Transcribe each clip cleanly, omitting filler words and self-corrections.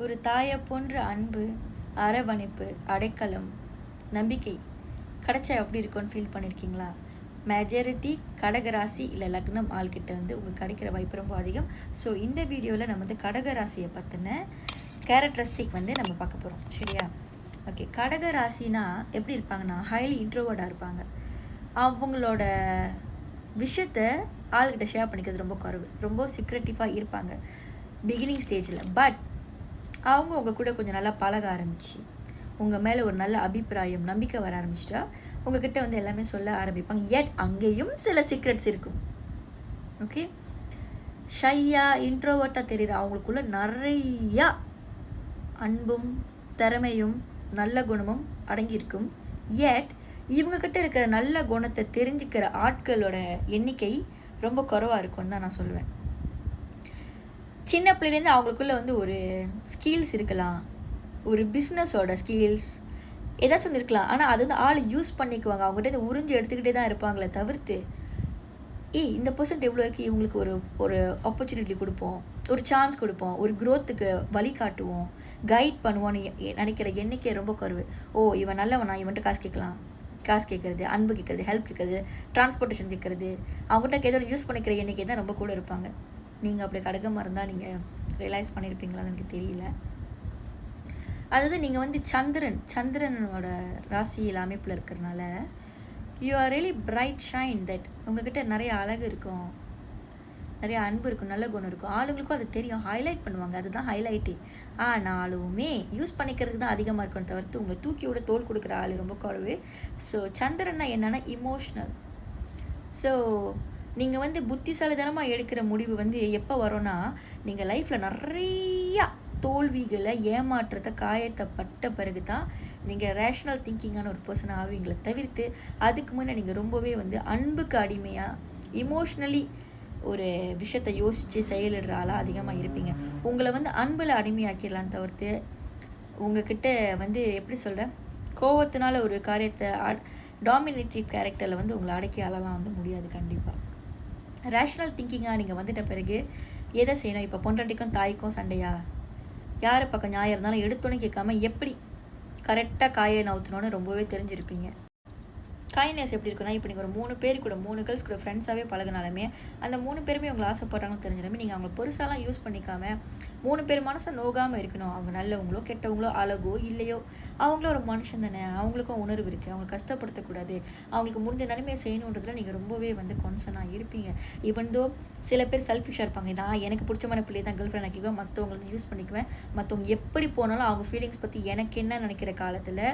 ஒரு தாயை போன்ற அன்பு, அரவணைப்பு, அடைக்கலம், நம்பிக்கை கிடைச்சா எப்படி இருக்கும்னு ஃபீல் பண்ணியிருக்கீங்களா? மெஜாரிட்டி கடகராசி இல்லை லக்னம் ஆள்கிட்ட வந்து உங்களுக்கு கிடைக்கிற வாய்ப்பு ரொம்ப அதிகம். ஸோ இந்த வீடியோவில் நம்ம வந்து கடகராசியை பற்றின கேரக்டரிஸ்டிக் வந்து நம்ம பார்க்க போகிறோம். சரியா? ஓகே. கடகராசினா எப்படி இருப்பாங்கன்னா, ஹைலி இன்ட்ரோவர்டாக இருப்பாங்க. அவங்களோட விஷயத்த ஆள்கிட்ட ஷேர் பண்ணிக்கிறது ரொம்ப குறைவு. ரொம்ப சீக்ரெட்டிவாக இருப்பாங்க பிகினிங் ஸ்டேஜில். பட் அவங்க உங்கள் கூட கொஞ்சம் நல்லா பழக ஆரம்பிச்சு உங்கள் மேலே ஒரு நல்ல அபிப்பிராயம், நம்பிக்கை வர ஆரம்பிச்சிட்டா உங்ககிட்ட வந்து எல்லாமே சொல்ல ஆரம்பிப்பாங்க. எட் அங்கேயும் சில சீக்ரெட்ஸ் இருக்கும். ஓகே. ஷையாக இன்ட்ரோவர்ட்டாக தெரியுற அவங்களுக்குள்ள நிறையா அன்பும் திறமையும் நல்ல குணமும் அடங்கியிருக்கும். எட் இவங்கக்கிட்ட இருக்கிற நல்ல குணத்தை தெரிஞ்சுக்கிற ஆட்களோட எண்ணிக்கை ரொம்ப குறைவாக இருக்கும்னு தான் நான் சொல்லுவேன். சின்ன பிள்ளைலேருந்து அவங்களுக்குள்ள வந்து ஒரு ஸ்கில்ஸ் இருக்கலாம், ஒரு பிஸ்னஸோட ஸ்கில்ஸ் ஏதாச்சும் ஒன்று இருக்கலாம். ஆனால் அது வந்து ஆள் யூஸ் பண்ணிக்குவாங்க. அவங்ககிட்ட உறிஞ்சி எடுத்துக்கிட்டே தான் இருப்பாங்களே தவிர்த்து இந்த பர்சன்ட் எவ்வளோ இருக்குது, இவங்களுக்கு ஒரு ஆப்பர்ச்சுனிட்டி கொடுப்போம், ஒரு சான்ஸ் கொடுப்போம், ஒரு க்ரோத்துக்கு வழி காட்டுவோம், கைட் பண்ணுவோன்னு நினைக்கிற எண்ணிக்கை ரொம்ப குறைவு. இவன் நல்லவனா, இவன்ட்டு காசு கேட்குறது, அன்பு கேட்குறது, ஹெல்ப் கேட்குறது, டிரான்ஸ்போர்ட்டேஷன் கேட்குறது, அவங்ககிட்ட ஏதோ யூஸ் பண்ணிக்கிற எண்ணிக்கை தான் ரொம்ப கூட இருப்பாங்க. நீங்கள் அப்படி கடகமாக இருந்தால் நீங்கள் ரியலைஸ் பண்ணியிருப்பீங்களான்னு எனக்கு தெரியல. அதாவது நீங்கள் வந்து சந்திரனோட ராசியில் அமைப்பில் இருக்கிறனால you are really bright shine. That உங்ககிட்ட நிறைய அழகு இருக்கும், நிறைய அன்பு இருக்கும், நல்ல குணம் இருக்கும். ஆளுங்களுக்கும் அது தெரியும், ஹைலைட் பண்ணுவாங்க. அதுதான் ஹைலைட்டே. ஆனாலுமே யூஸ் பண்ணிக்கிறதுக்கு தான் அதிகமாக இருக்கும்னு தவிர்த்து உங்களை தூக்கியோட தோல் கொடுக்குற ஆள் ரொம்ப குறைவு. ஸோ சந்திரன்னா என்னென்னா இமோஷ்னல். ஸோ நீங்கள் வந்து புத்திசாலித்தனமாக எடுக்கிற முடிவு வந்து எப்போ வரும்னா, நீங்கள் லைஃப்பில் நிறையா தோல்விகளை, ஏமாற்றத்தை, காயத்தை பட்ட பிறகு தான் நீங்கள் ரேஷ்னல் திங்கிங்கான ஒரு பர்சன் ஆவீங்களை தவிர்த்து அதுக்கு முன்னே நீங்கள் ரொம்பவே வந்து அன்புக்கு அடிமையாக இமோஷ்னலி ஒரு விஷயத்தை யோசித்து செயலிடுற ஆளாக அதிகமாக இருப்பீங்க. உங்களை வந்து அன்பில் அடிமையாக்கிடலான்னு தவிர்த்து உங்ககிட்ட வந்து எப்படி சொல்ல, கோவத்தினால ஒரு காரியத்தை டாமினேட்டிவ் கேரக்டரில் வந்து உங்களை அடக்கி ஆளலாம் வந்து முடியாது கண்டிப்பாக. ரேஷ்னல் திங்கிங்காக நீங்கள் வந்துட்ட பிறகு எதை செய்யணும்? இப்போ பொண்டாட்டிக்கும் தாய்க்கும் சண்டையா, யார் பக்கம் நியாயம் இருந்தாலும் எடுத்தோன்னு கேட்காம எப்படி கரெக்டாக காயை நவுத்தணும்னு ரொம்பவே தெரிஞ்சிருப்பீங்க. கைண்ட்னஸ் எப்படி இருக்குன்னா, இப்போ நீங்கள் ஒரு 3 பேர் கூட 3 கேர்ள்ஸ் கூட ஃப்ரெண்ட்ஸாகவே பழகினாலுமே அந்த 3 பேருமே உங்களை ஆசைப்பட்டாங்கன்னு தெரிஞ்சிடாமே நீங்கள் அவங்களை பெருசாலாம் யூஸ் பண்ணிக்காம 3 பேர் மனசை நோகாமல் இருக்கணும். அவங்க நல்லவங்களோ கெட்டவங்களோ அழகோ இல்லையோ அவங்களும் ஒரு மனுஷன் தானே, அவங்களுக்கும் உணர்வு இருக்குது, அவங்க கஷ்டப்படுத்தக்கூடாது, அவங்களுக்கு முடிஞ்ச நன்மையை செய்யணுன்றதுல நீங்கள் ரொம்பவே வந்து கான்சர்னாக இருப்பீங்க. ஈவன்தோ சில பேர் செல்ஃபிஷாக இருப்பாங்க. நான் எனக்கு பிடிச்சமான பிள்ளையை தான் கேர்ள் ஃப்ரெண்ட் ஆக்கிக்குவேன், மற்றவங்களுக்கு யூஸ் பண்ணிக்குவேன், மற்றவங்க எப்படி போனாலும் அவங்க ஃபீலிங்ஸ் பற்றி எனக்கு என்ன நினைக்கிற காலத்தில்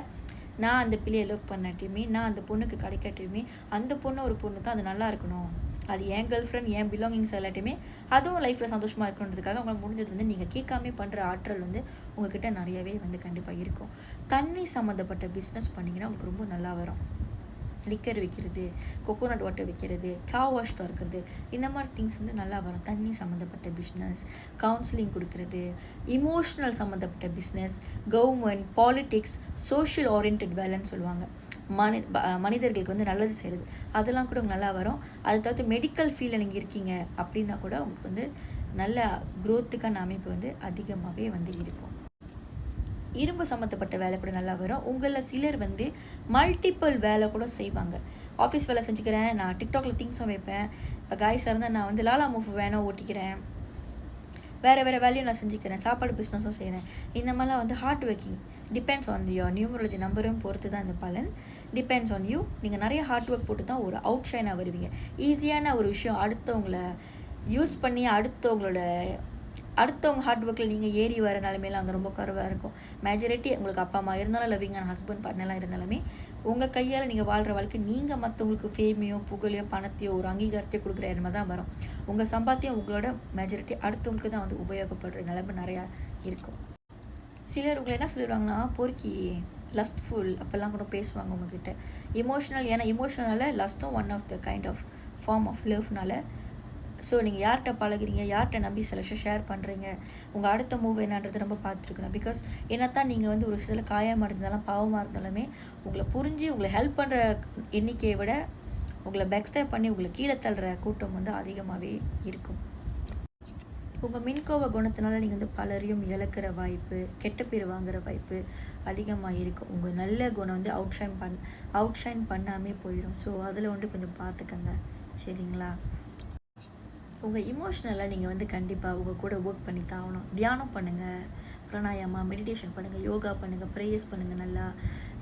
நான் அந்த பிள்ளையை லவ் பண்ணாட்டியுமே, நான் அந்த பொண்ணுக்கு கிடைக்காட்டியுமே, அந்த பொண்ணு ஒரு பொண்ணு தான், அது நல்லா இருக்கணும், அது என் கேர்ள் ஃப்ரெண்ட், என் பிலாங்கிங்ஸ் எல்லாத்தையுமே அதுவும் லைஃப்பில் சந்தோஷமாக இருக்கணுன்றதுக்காக உங்களுக்கு முடிஞ்சது வந்து நீங்கள் கேட்காமே பண்ணுற ஆற்றல் வந்து உங்ககிட்ட நிறையவே வந்து கண்டிப்பாக இருக்கும். தண்ணி சம்மந்தப்பட்ட பிஸ்னஸ் பண்ணிங்கன்னா உங்களுக்கு ரொம்ப நல்லா வரும். லிக்கர் விற்கிறது, கோகோனட் வாட்டர் விற்கிறது, கார் வாஷ் திறக்கிறது, இந்த மாதிரி திங்ஸ் வந்து நல்லா வரும். தண்ணி சம்மந்தப்பட்ட பிஸ்னஸ், கவுன்சிலிங் கொடுக்கறது, இமோஷ்னல் சம்மந்தப்பட்ட business, government, politics, social orient வேலைன்னு சொல்லுவாங்க, மனிதர்களுக்கு வந்து நல்லது செய்கிறது, அதெல்லாம் கூட உங்களுக்கு நல்லா வரும். அதை தவிர்த்து மெடிக்கல் ஃபீல்டில் நீங்கள் இருக்கீங்க அப்படின்னா கூட உங்களுக்கு வந்து நல்ல க்ரோத்துக்கான அமைப்பு வந்து அதிகமாகவே வந்து இருக்கும். இரும்பு சம்மந்தப்பட்ட வேலை கூட நல்லா வரும். உங்களில் சிலர் வந்து மல்டிபிள் வேலை கூட செய்வாங்க. ஆஃபீஸ் வேலை செஞ்சுக்கிறேன், நான் டிக்டாக்ல திங்ஸும் வைப்பேன், இப்போ காய்ஸாக இருந்தால் நான் வந்து லாலா மூஃப் வேணும் ஓட்டிக்கிறேன், வேறு வேலையும் நான் செஞ்சுக்கிறேன், சாப்பாடு பிஸ்னஸும் செய்கிறேன். இந்த மாதிரிலாம் வந்து hard working. Depends on your numerology நம்பரும் பொறுத்து தான் இந்த பலன். Depends on you. நீங்கள் நிறைய ஹார்ட் ஒர்க் போட்டு தான் ஒரு அவுட் ஷைனாக வருவீங்க. ஈஸியான ஒரு விஷயம் அடுத்தவங்களை யூஸ் பண்ணி அடுத்தவங்க ஹார்ட் ஒர்க்கில் நீங்கள் ஏறி வர நிலைமையில அங்கே ரொம்ப குறைவாக இருக்கும். மெஜாரிட்டி உங்களுக்கு அப்பா அம்மா இருந்தாலும் லவ்விங்கான ஹஸ்பண்ட் பார்ட்னர்லாம் இருந்தாலுமே உங்கள் கையால் நீங்கள் வாழ்கிற வாழ்க்கை நீங்கள் மற்றவங்களுக்கு ஃபேமையோ புகழையோ பணத்தையோ ஒரு அங்கீகாரத்தையோ கொடுக்குற இடமா தான் வரும். உங்கள் சம்பாத்தியம் உங்களோட மெஜாரிட்டி அடுத்தவங்களுக்கு தான் வந்து உபயோகப்படுற நிலைமை நிறையா இருக்கும். சிலர் உங்களை என்ன சொல்லிடுவாங்கன்னா, பொறுக்கி, லஸ்ட்ஃபுல் அப்போல்லாம் கூட பேசுவாங்க உங்ககிட்ட. இமோஷ்னல், ஏன்னா இமோஷ்னலால் லஸ்ட்டும் one of the kind of form of லவ்னால. ஸோ நீங்கள் யார்கிட்ட பழகுறீங்க, யார்கிட்ட நம்பி சில விஷயம் ஷேர் பண்ணுறீங்க, உங்கள் அடுத்த மூவ் என்னன்றது ரொம்ப பார்த்துருக்கணும். பிகாஸ் என்னத்தான் நீங்கள் வந்து ஒரு விஷயத்தில் காயமாக இருந்தாலும் பாவமாக இருந்தாலுமே உங்களை புரிஞ்சு உங்களை ஹெல்ப் பண்ணுற எண்ணிக்கையை விட உங்களை பேக்ஸ்டேப் பண்ணி உங்களை கீழே தள்ளுற கூட்டம் வந்து அதிகமாகவே இருக்கும். உங்கள் மின்கோவ குணத்தினால நீங்கள் வந்து பலரையும் இழக்கிற வாய்ப்பு, கெட்ட பேர் வாங்குகிற வாய்ப்பு அதிகமாக இருக்கும். உங்கள் நல்ல குணம் வந்து அவுட்ஷைன் பண்ணாமே போயிடும். ஸோ அதில் வந்து கொஞ்சம் பார்த்துக்கங்க, சரிங்களா? உங்கள் இமோஷ்னலாக நீங்கள் வந்து கண்டிப்பாக உங்கள் கூட ஒர்க் பண்ணி தான் ஆகணும். தியானம் பண்ணுங்கள், பிராணாயாமா, மெடிடேஷன் பண்ணுங்கள், யோகா பண்ணுங்கள், ப்ரேயர்ஸ் பண்ணுங்கள். நல்லா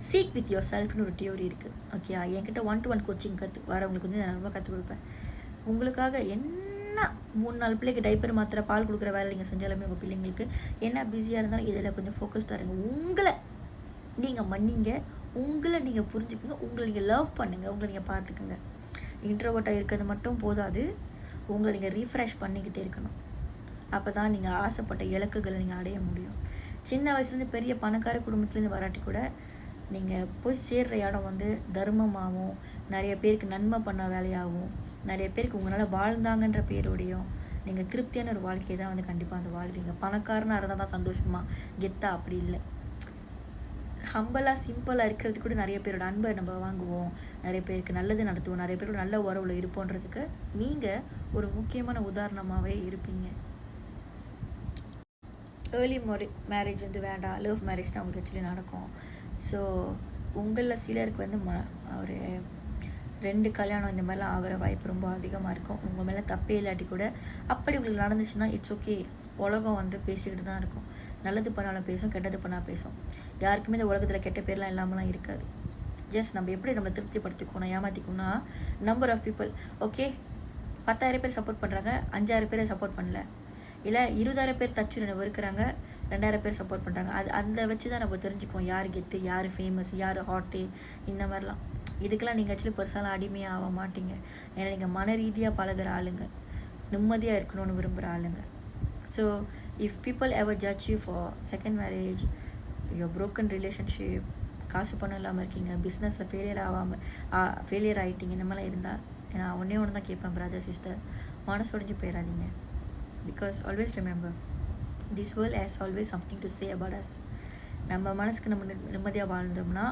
சீக் வித் யோர் செல்ஃப்னு ஒரு தியோரி இருக்குது. ஓகே, என்கிட்ட 1-to-1 கோச்சிங் வரவங்களுக்கு வந்து நான் ரொம்ப கற்றுக் கொடுப்பேன். உங்களுக்காக என்ன 3-4 பிள்ளைக்கு டைப்பர் மாத்திரை பால் கொடுக்குற வேலை நீங்கள் செஞ்சாலுமே உங்கள் பிள்ளைங்களுக்கு என்ன பிஸியாக இருந்தாலும் இதில் கொஞ்சம் ஃபோக்கஸ்டாக இருங்க. உங்களை நீங்கள் மன்னிங்க, உங்களை நீங்கள் புரிஞ்சுக்கோங்க, உங்களை நீங்கள் லவ் பண்ணுங்கள், உங்களை நீங்கள் பார்த்துக்குங்க. இன்ட்ரோவர்ட்டாக இருக்கிறது மட்டும் போதாது, உங்களை நீங்கள் ரீஃப்ரெஷ் பண்ணிக்கிட்டே இருக்கணும். அப்போ தான் நீங்கள் ஆசைப்பட்ட இலக்குகளை நீங்கள் அடைய முடியும். சின்ன வயசுலேருந்து பெரிய பணக்கார குடும்பத்துலேருந்து வராட்டி கூட நீங்கள் போய் சேர்கிற இடம் வந்து தர்மமாகவும், நிறைய பேருக்கு நன்மை பண்ண வேலையாகவும், நிறைய பேருக்கு உங்களால் வாழ்ந்தாங்கன்ற பேரோடையும் நீங்கள் திருப்தியான ஒரு வாழ்க்கையை தான் வந்து கண்டிப்பாக அந்த வாழ்வீங்க. பணக்காரனாக இருந்தால் தான் சந்தோஷமாக கெத்தா அப்படி இல்லை. ஹம்பலாக சிம்பிளாக இருக்கிறது கூட நிறைய பேரோட அன்பை நம்ம வாங்குவோம், நிறைய பேருக்கு நல்லது நடத்துவோம், நிறைய பேரோட நல்ல உறவில் இருப்போன்றதுக்கு நீங்கள் ஒரு முக்கியமான உதாரணமாகவே இருப்பீங்க. ஏர்லி மேரேஜ் வந்து வேண்டாம், லவ் மேரேஜ் தான் உங்களுக்கு ஆக்சுவலி நடக்கும். ஸோ உங்களில் சிலருக்கு வந்து ஒரு 2 கல்யாணம் இந்த மாதிரிலாம் ஆகிற வாய்ப்பு ரொம்ப அதிகமாக இருக்கும். உங்கள் மேலே தப்பே இல்லாட்டி கூட அப்படி உங்களுக்கு நடந்துச்சுன்னா இட்ஸ் ஓகே. உலகம் வந்து பேசிக்கிட்டு தான் இருக்கும். நல்லது பண்ணாலும் பேசும், கெட்டது பண்ணால் பேசும். யாருக்குமே இந்த உலகத்தில் கெட்ட பேர்லாம் இல்லாமலாம் இருக்காது. ஜஸ்ட் நம்ம எப்படி நம்ம திருப்திப்படுத்திக்கணும், ஏமாற்றிக்கணும்னா நம்பர் ஆஃப் பீப்புள். ஓகே, 10,000 பேர் சப்போர்ட் பண்ணுறாங்க, 5,000 பேரை சப்போர்ட் பண்ணல. இல்லை 20,000 பேர் தச்சு வெறுக்கிறாங்க, 2,000 பேர் சப்போர்ட் பண்ணுறாங்க. அந்த வச்சு தான் நம்ம தெரிஞ்சுக்குவோம் யார் கெத்து, யார் ஃபேமஸ், யார் ஹாட்டு, இந்த மாதிரிலாம். இதுக்கெல்லாம் நீங்கள் ஆக்சுவலி பெருசாலாம் அடிமையாக ஆக மாட்டீங்க. ஏன்னா நீங்கள் மன ரீதியாக பழகிற ஆளுங்க, நிம்மதியாக இருக்கணும்னு விரும்புகிற ஆளுங்க. So if people ever judge you for second marriage, your broken relationship, காசு பணம் இல்லாமல் இருக்கீங்க, பிஸ்னஸில் ஃபெயிலியர் ஆகிட்டீங்க, இந்த மாதிரிலாம் இருந்தால் நான் ஒன்று தான் கேட்பேன், பிரதர் சிஸ்டர், மனசு உடைஞ்சு போயிடாதீங்க. Because always remember, this world has always something to say about us. நம்ம மனசுக்கு நம்ம நிம்மதியாக வாழ்ந்தோம்னா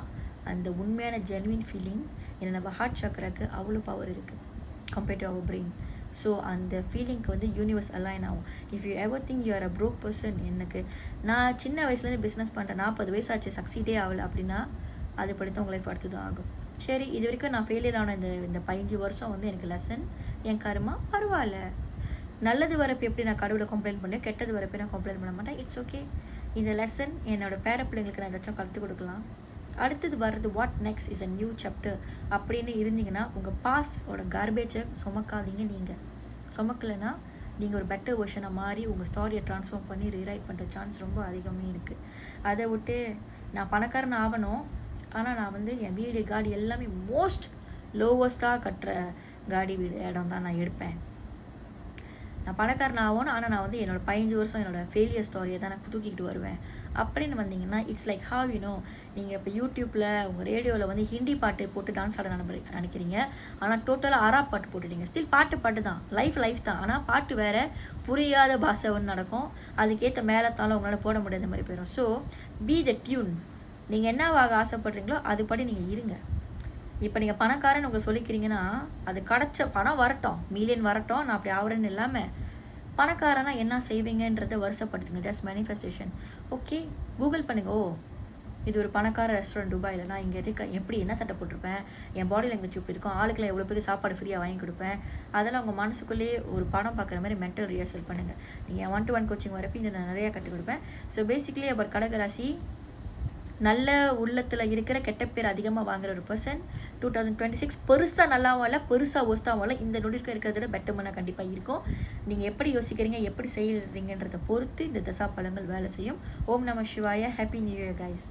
அந்த உண்மையான ஜென்வின் ஃபீலிங் ஏன்னா நம்ம ஹார்ட் சக்கராக்கு அவ்வளோ பவர் இருக்குது compared to our brain. So அந்த ஃபீலிங்க்கு வந்து யூனிவர்ஸ் அலைன் ஆகும். If you ever think you are a broke person, எனக்கு நான் சின்ன வயசுலேருந்து பிஸ்னஸ் பண்ணுறேன், 40 வயசு ஆச்சு, சக்சீடே ஆகலை அப்படின்னா அது படித்து உங்கள் லைஃப் அடுத்து தான் ஆகும். சரி, இது வரைக்கும் நான் ஃபெயிலியர் ஆன இந்த 15 வருஷம் வந்து எனக்கு லெசன், என் கருமா பரவாயில்ல. நல்லது வரப்போ எப்படி நான் கடவுளை கம்ப்ளைண்ட் பண்ணேன், கெட்டது வரப்போ நான் கம்ப்ளைண்ட் பண்ண மாட்டேன். It's okay. இந்த லெசன் என்னோடய பேர பிள்ளைங்களுக்கு நான் ஏதாச்சும் கற்றுக் கொடுக்கலாம். அடுத்தது வர்றது what next is a new chapter அப்படின்னு இருந்தீங்கன்னா உங்கள் பாஸோட கார்பேஜை சுமக்காதீங்க. நீங்கள் சுமக்கலைன்னா நீங்கள் ஒரு பெட்டர் வெர்ஷனை மாறி உங்கள் ஸ்டோரியை ட்ரான்ஸ்ஃபார்ம் பண்ணி ரீரைட் பண்ணுற சான்ஸ் ரொம்ப அதிகமே இருக்குது. அதை விட்டு நான் பணக்காரன் ஆகணும், ஆனால் நான் வந்து என் வீடு காடி எல்லாமே மோஸ்ட் லோவஸ்ட்டாக கட்டுற இடம் தான் நான் எடுப்பேன். நான் பணக்காரன் ஆகணும், ஆனால் நான் வந்து என்னோடய 15 வருஷம் என்னோடய ஃபெயிலியர் ஸ்டோரியை தான் நான் தூக்கிக்கிட்டு வருவேன் அப்படின்னு வந்தீங்கன்னா இட்ஸ் லைக் ஹவ் நீங்கள் இப்போ யூடியூப்பில் உங்கள் ரேடியோவில் வந்து ஹிந்தி பாட்டு போட்டு டான்ஸ் ஆட நினைக்கிறீங்க, ஆனால் டோட்டலாக அராப் பாட்டு போட்டுட்டீங்க. ஸ்டில் பாட்டு தான், லைஃப் தான், ஆனால் பாட்டு வேறு, புரியாத பாஷை ஒன்று நடக்கும், அதுக்கேற்ற மேலத்தாலும் உங்களால் போட முடியாத மாதிரி போயிடும். So be the tune. நீங்கள் என்னவாக ஆசைப்படுறீங்களோ அதுபடி நீங்கள் இருங்க. இப்போ நீங்கள் பணக்காரன் உங்களுக்கு சொல்லிக்கிறீங்கன்னா அது கிடச்ச பணம் வரட்டும், மில்லியன் வரட்டும், நான் அப்படி ஆகிறேன்னு இல்லாமல் பணக்காரனா என்ன செய்வீங்கன்றதை வருஷப்படுத்துங்க. Just manifestation. ஓகே, கூகுள் பண்ணுங்க. ஓ, இது ஒரு பணக்கார ரெஸ்டாரண்ட் துபாயில், நான் இங்கே இருக்கேன், எப்படி என்ன சட்டை போட்டிருப்பேன், என் பாடி லாங்குவேஜ் இப்படி இருக்கும், ஆளுக்கெல்லாம் எவ்வளோ பேருக்கு சாப்பாடு ஃப்ரீயாக வாங்கி கொடுப்பேன், அதெல்லாம் உங்கள் மனசுக்குள்ளேயே ஒரு படம் பார்க்குற மாதிரி மென்டல் ரிஹர்சல் பண்ணுங்கள். நீங்கள் 1-to-1 கோச்சிங் வரப்போ இதை நான் நிறையா கற்றுக் கொடுப்பேன். ஸோ பேசிக்கலி அவர் கடகராசி நல்ல உள்ளத்தில் இருக்கிற கெட்ட பேர் அதிகமாக வாங்குற ஒரு பர்சன். 2026 பெருசாக நல்லாவும் இல்லை, பெருசாக ஒஸ்ட்டாகவும் இல்லை, இந்த நொடிக்க இருக்கிறத விட பெட்டர்மனாக கண்டிப்பாக இருக்கும். நீங்கள் எப்படி யோசிக்கிறீங்க, எப்படி செய்கிறீங்கன்றதை பொறுத்து இந்த தசா பலங்கள் வேலை செய்யும். ஓம் நம சிவாய. Happy new year guys.